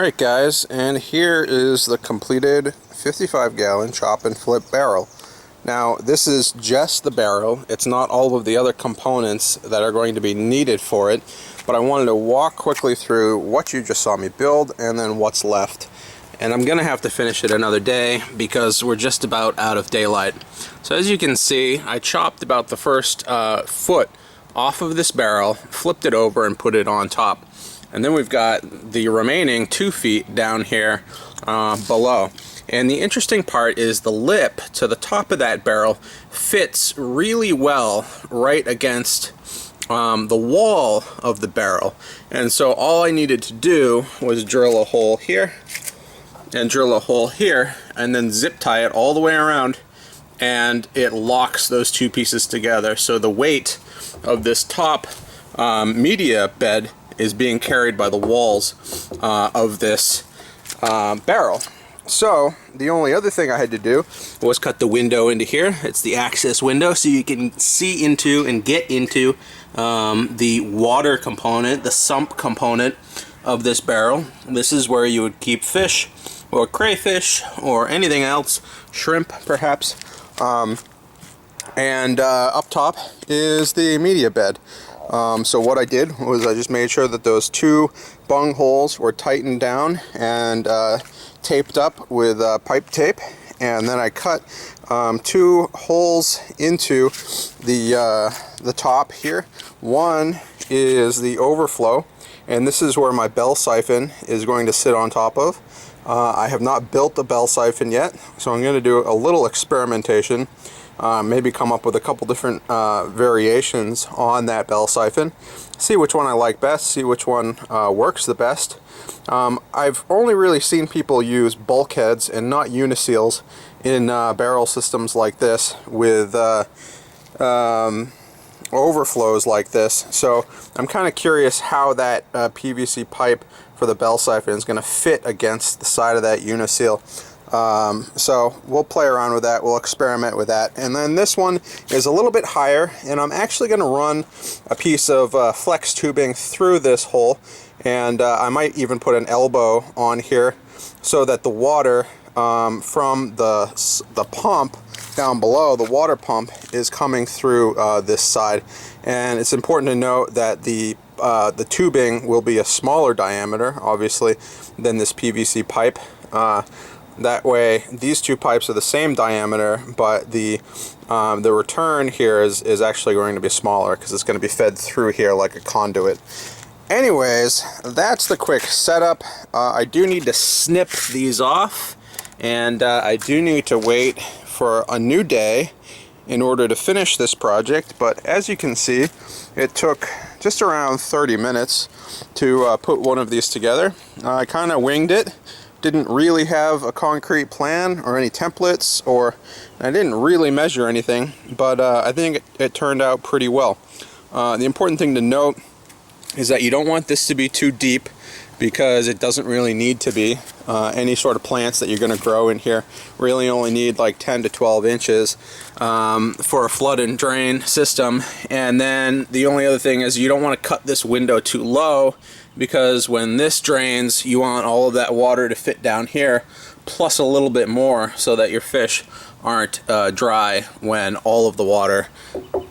Alright guys, and here is the completed 55-gallon chop and flip barrel. Now this is just the barrel, it's not all of the other components that are going to be needed for it, but I wanted to walk quickly through what you just saw me build and then what's left. And I'm going to have to finish it another day because we're just about out of daylight. So as you can see, I chopped about the first foot off of this barrel, flipped it over and put it on top. And then we've got the remaining 2 feet down here below. And the interesting part is the lip to the top of that barrel fits really well right against the wall of the barrel. And so all I needed to do was drill a hole here and drill a hole here and then zip tie it all the way around, and it locks those two pieces together. So the weight of this top media bed is being carried by the walls of this barrel. So the only other thing I had to do was cut the window into here. It's the access window, so you can see into and get into the water component, the sump component of this barrel. This is where you would keep fish or crayfish or anything else, shrimp perhaps. And up top is the media bed. So what I did was I just made sure that those 2 bung holes were tightened down and taped up with pipe tape, and then I cut 2 holes into the top here. One is the overflow, and this is where my bell siphon is going to sit on top of. I have not built the bell siphon yet, so I'm going to do a little experimentation. Maybe come up with a couple different variations on that bell siphon, see which one I like best, see which one works the best. I've only really seen people use bulkheads and not uniseals in barrel systems like this with overflows like this, so I'm kind of curious how that PVC pipe for the bell siphon is going to fit against the side of that uniseal. So we'll play around with that, we'll experiment with that. And then this one is a little bit higher, and I'm actually going to run a piece of flex tubing through this hole, and I might even put an elbow on here so that the water from the pump down below, the water pump, is coming through this side. And it's important to note that the tubing will be a smaller diameter, obviously, than this PVC pipe. That way, these 2 pipes are the same diameter, but the return here is actually going to be smaller because it's going to be fed through here like a conduit. Anyways, that's the quick setup. I do need to snip these off, and I do need to wait for a new day in order to finish this project. But as you can see, it took just around 30 minutes to put one of these together. I kind of winged it. Didn't really have a concrete plan or any templates, or I didn't really measure anything, but I think it turned out pretty well. The important thing to note is that you don't want this to be too deep, because it doesn't really need to be. Any sort of plants that you're going to grow in here really only need like 10 to 12 inches for a flood and drain system. And then the only other thing is you don't want to cut this window too low, because when this drains, you want all of that water to fit down here, plus a little bit more, so that your fish aren't dry when all of the water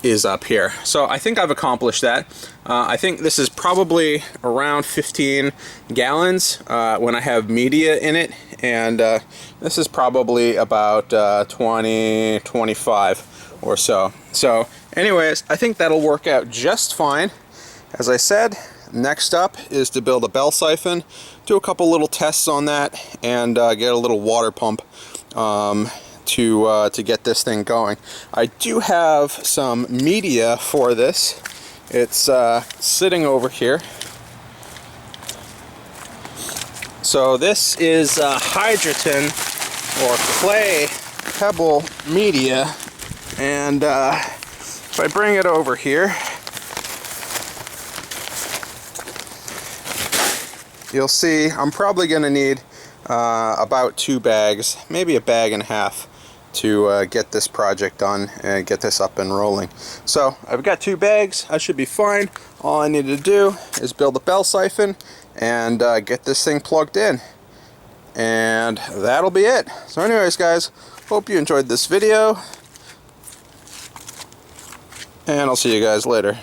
is up here. So I think I've accomplished that. I think this is probably around 15 gallons when I have media in it, and this is probably about 20, 25 or so. So anyways, I think that'll work out just fine. As I said, next up is to build a bell siphon, do a couple little tests on that, and get a little water pump to get this thing going. I do have some media for this. It's sitting over here. So this is hydrogen or clay pebble media, and if I bring it over here, you'll see I'm probably going to need about 2 bags, maybe a bag and a half to get this project done and get this up and rolling. So I've got 2 bags. I should be fine. All I need to do is build a bell siphon and get this thing plugged in, and that'll be it. So anyways guys, hope you enjoyed this video, and I'll see you guys later.